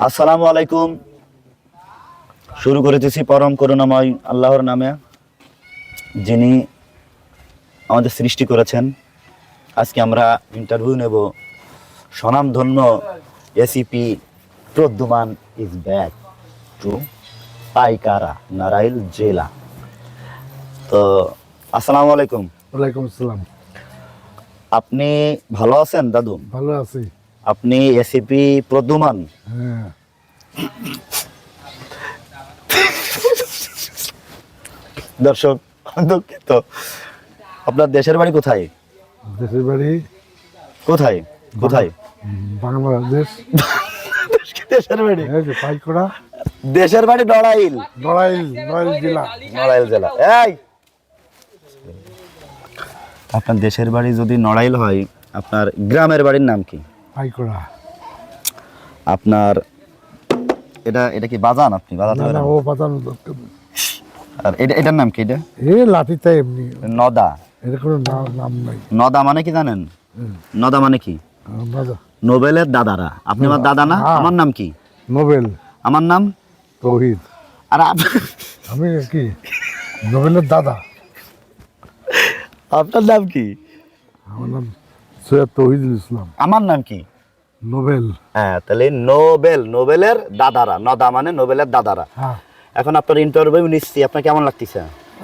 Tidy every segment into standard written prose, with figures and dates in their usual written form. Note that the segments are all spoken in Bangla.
আসসালামু আলাইকুম। শুরু করেছি পরম করুণাময় আল্লাহর নামে, যিনি আমাদের সৃষ্টি করেছেন। আজকে আমরা ইন্টারভিউ নেব স্বনামধন্য ACP Pradyuman is back to Pykara, নারাইল জেলা। তো আসসালামু আলাইকুম। ওয়ালাইকুম আসসালাম। আপনি ভালো আছেন দাদু? ভালো আছি। আপনি এসিপি প্রদ্যুমান? হ্যাঁ। দর্শক দুঃখিত, আপনার দেশের বাড়ি কোথায়? দেশের বাড়ি কোথায় কোথায়? বাংলাদেশ। দেশের বাড়ি এই যে পাইকড়া, দেশের বাড়ি নড়াইল। নড়াইল জেলা। নড়াইল জেলা। এই আপনার দেশের বাড়ি যদি নড়াইল হয়, আপনার গ্রামের বাড়ির নাম কি? পাইকড়া। আপনার এটা এটা কি বাজান? আপনি বাজাতে না পারেন? ও পাতানো দরকার নেই। আর এটার নাম কি? এটা লাঠিটা এমনি, নদা। এটা কোনো নাম নাই। নদা মানে কি জানেন? নদা মানে কি? বাজা নোবেলের দাদারা। আপনি আমার দাদা না? হ্যাঁ। আমার নাম কি? নোবেল। আমার নাম তৌহিদ। আর আমি কি নোবেলের দাদা? আপনার নাম কি? আমার নাম সৈয়দ তৌহিদুল ইসলাম। আমার নাম কি? নোবেল। হ্যাঁ, তাহলে নোবেল, নোবেলের দাদারা। নদা মানে নোবেলের দাদারা। হ্যাঁ, এখন আপনার ইন্টারভিউ নিচ্ছি, আপনার কেমন লাগতেছে?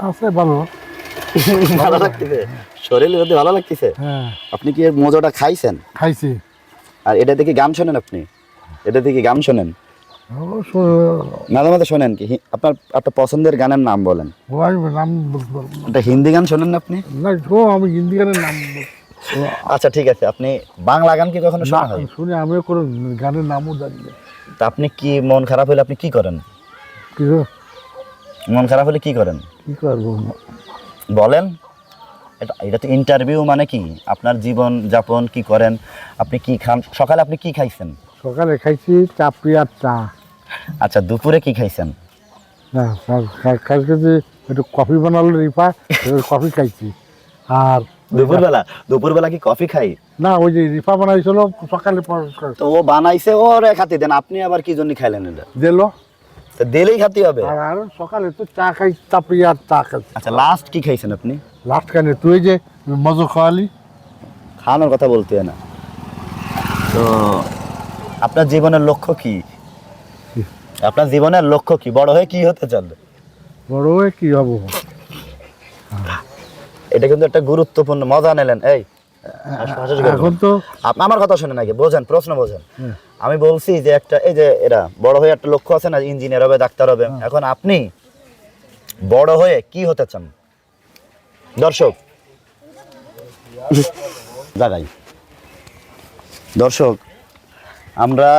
আছে ভালো। ভালো লাগতেছে? শরীর যদি ভালো লাগতেছে? হ্যাঁ, আপনি কি এর মজাটা খাইছেন? খাইছি। আর এটা দেখে গান শোনেন আপনি? এটা দেখে গান শোনেন? অবশ্য মাঝে মাঝে শোনেন কি? আপনার আপনার পছন্দের গানের নাম বলেন। ও আমি নাম বলতে পারবো না। একটা হিন্দি গান শোনেন না আপনি? না, ও আমি হিন্দি গানের নাম আচ্ছা ঠিক আছে, আপনি বাংলা গান কি কখনো শোনা হয়? শুনে আমিও কোনো গানের নামও জানি না। তা আপনি কি মন খারাপ হলে আপনি কি করেন? কিন্তু মন খারাপ হলে কি করেন কি করবো? বলেন। এটা তো ইন্টারভিউ, মানে কি আপনার জীবন যাপন কি করেন, আপনি কি খান, সকালে আপনি কি খাইছেন? সকালে খাইছি চাপড়ি আর চা। আচ্ছা, দুপুরে কি খাইছেন? না, কালকে যে একটু কফি বানালো রিফা, কফি খাইছি। আর দুপুরবেলা কি কফি খাই? না, ওই যে রিফা বানাইছিল সকালে তো ও বানাইছে, ও খাতি দেন, আপনি আবার কি জন্য খাইলেন? এটা দিল। তো দিলেই খাতি হবে। আর সকালে তো চা খাই, চাপড়ি আর চা খাইছি। আচ্ছা, লাস্ট কি খাইছেন আপনি? লাস্ট কানে তুই যে মজো খাওয়ালি। খাওয়ানোর কথা বলতে হয় না তো। আপনার জীবনের লক্ষ্য কি? আপনার জীবনের লক্ষ্য কি? বড় হয়ে কি হতে চান? বড় হয়ে কি হবো? এটা কিন্তু একটা গুরুত্বপূর্ণ, মজা নিলেন। এই এখন তো আমার কথা শুনেন আগে, বোঝেন, প্রশ্ন বোঝেন। আমি বলছি যে একটা, এই যে এরা বড় হয়ে একটা লক্ষ্য আছে না, ইঞ্জিনিয়ার হবে, ডাক্তার হবে। এখন আপনি বড় হয়ে কি হতে চান? দর্শক জাগাই, দর্শক আমরা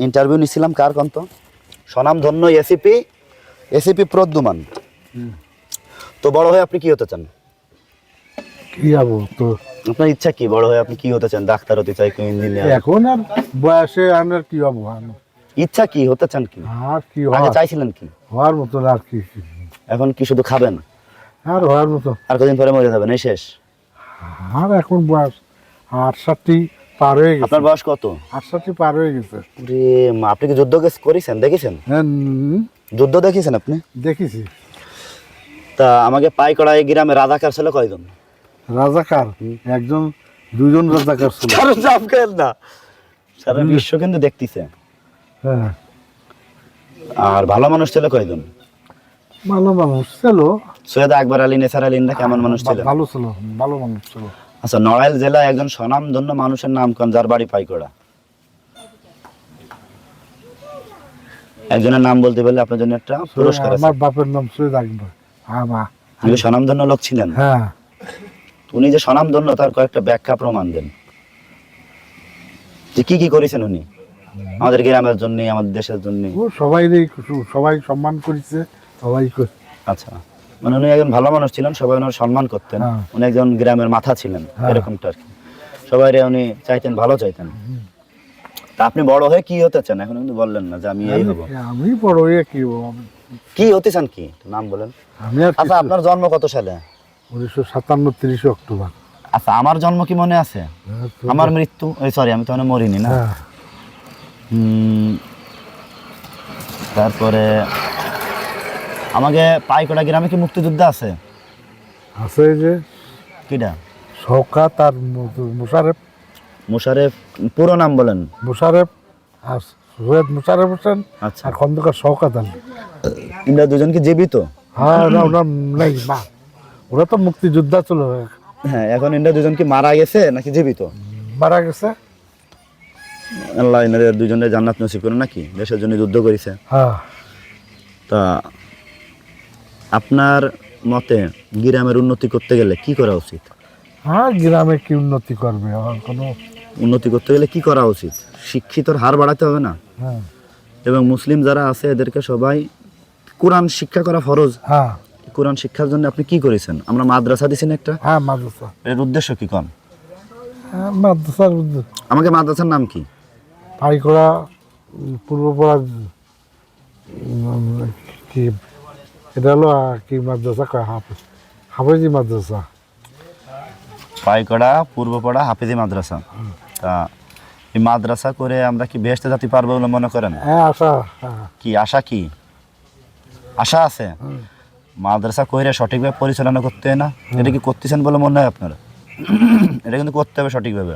ইন্টারভিউ নিছিলাম কার কন্ত? স্বনামধন্য এসিপি প্রদ্যুমান। তো বড় হয়ে আপনি কি হতে চান? কি হবো তো? আপনার ইচ্ছা কি? বড় হয়ে আপনি কি হতে চান? ডাক্তার হতে চাই, কি ইঞ্জিনিয়ার? এখন আর বয়সে আর কি হবো? ইচ্ছা কি, হতে চান কি? আর কি আগে চাইছিলেন কি? হওয়ার মতো আর কি? এখন কি শুধু খাবেন? আর হওয়ার মতো। আর কদিন পরে মরে যাবেন, এই শেষ। আর এখন বয়স 68 পার হয়ে গেছে। আপনার বয়স কত? 68 পার হয়ে গেছে। রে মা, আপনি কি যুদ্ধ করেছেন, দেখেছেন? হ্যাঁ, যুদ্ধ দেখেছেন আপনি? দেখেছি। তা আমাকে পাইকড়া এই গ্রামে রাজাকার ছিল কয়জন? রাজাকার একজন, দুজন রাজাকার ছিল। কারণ চাপ খেলেন না, সারা বিশ্ব কিন্তু দেখতেছে। হ্যাঁ, আর ভালো মানুষ ছিল কয়জন? ভালো মানুষ ছিল। সৈয়দ আকবর আলী, নেসার আলী, না কেমন মানুষ ছিল? ভালো ছিল, ভালো মানুষ ছিল। আচ্ছা, নড়াইল জেলায় একজন স্বনামধন্য মানুষের নাম কোন, যার বাড়ি পাইকড়া? একজনের নাম বলতে পারলে আপনার জন্য একটা পুরস্কার আছে। আমার বাপের নাম সৈয়দ আকবর। উনি স্বনামধন্য লোক ছিলেন। হ্যাঁ, উনি যে স্বনামধন্য, তার কয়েকটা ব্যাখ্যা প্রমাণ দেন, যে কি কি করেছেন উনি আমাদের গ্রামের জন্য, আমাদের দেশের জন্য। ও সবাই সম্মান করেছে, সবাই আচ্ছা, মানে উনি একজন ভালো মানুষ ছিলেন, সবাই ওনার সম্মান করতেন। হ্যাঁ। উনি একজন গ্রামের মাথা ছিলেন, হ্যাঁ। এরকমটা আর কি। সবাই উনি চাইতেন, ভালো চাইতেন। তা আপনি বড় হয়ে কি হতে চান? এখন কিন্তু বললেন না যে আমি এই হব। আমি বড় হয়ে কি হবো? কি হতে চান, কি নাম বলেন? আমি আর আচ্ছা, আপনার জন্ম কত সালে? 1957 30 অক্টোবর। আচ্ছা, আমার জন্ম কি মনে আছে? আমার মৃত্যু, সরি, আমি তো মরিনি না। হ্যাঁ, তারপরে আমাকে পাইকড়া গ্রামে কি মুক্তিযোদ্ধা আছে? আছে এই যে কিটা? শওকাত আর মুশারেফ। মুশারেফ পুরো নাম বলেন। মুশারেফ আর সৈয়দ মুশারেফ হোসেন আচ্ছা, আর খন্দকার শওকাত আলী। ইন্দ্রা দুজন কি জীবিত? হ্যাঁ না ওরা নাই মা, ওরা তো মুক্তিযোদ্ধা ছিল, হ্যাঁ, এখন ইন্দ্রা দুজন কি মারা গেছে নাকি জীবিত? মারা গেছে। আল্লাহ ইনাদের দুজনের জান্নাত নসিব করে, নাকি দেশের জন্য যুদ্ধ করেছে। হ্যাঁ তা আপনার মতে গ্রামের উন্নতি করতে গেলে কি করা উচিত? হ্যাঁ, গ্রামে কি উন্নতি করবে আর কোনো? উন্নতি করতে গেলে কি করা উচিত? শিক্ষিতর হার বাড়াতে হবে না? হ্যাঁ এবং মুসলিম যারা আছে এদেরকে সবাই কোরআন শিক্ষা করা ফরজ। হ্যাঁ কোরআন শিক্ষার জন্য আপনি কি করেছেন? আমরা মাদ্রাসা দিয়েছেন একটা, হ্যাঁ মাদ্রাসা। এর উদ্দেশ্য কি কন? হ্যাঁ মাদ্রাসার আমাকে মাদ্রাসার নাম কি? পাইকড়া পূর্বপাড়া কি এটা হলো কি মাদ্রাসা কয় হাফেজি মাদ্রাসা। পাইকড়া পূর্বপাড়া হাফিজি মাদ্রাসা। তা এই মাদ্রাসা করে আমরা কি বেহেশতে যেতে পারবো বলে মনে করেন? হ্যাঁ আশা। হ্যাঁ কি আশা? কি আশা আছে? মাদ্রাসা কইরা সঠিকভাবে পরিচালনা করতে হয় না? এটা কি করতেছেন বলে মনে হয় আপনার? এটা কিন্তু করতে হবে সঠিকভাবে।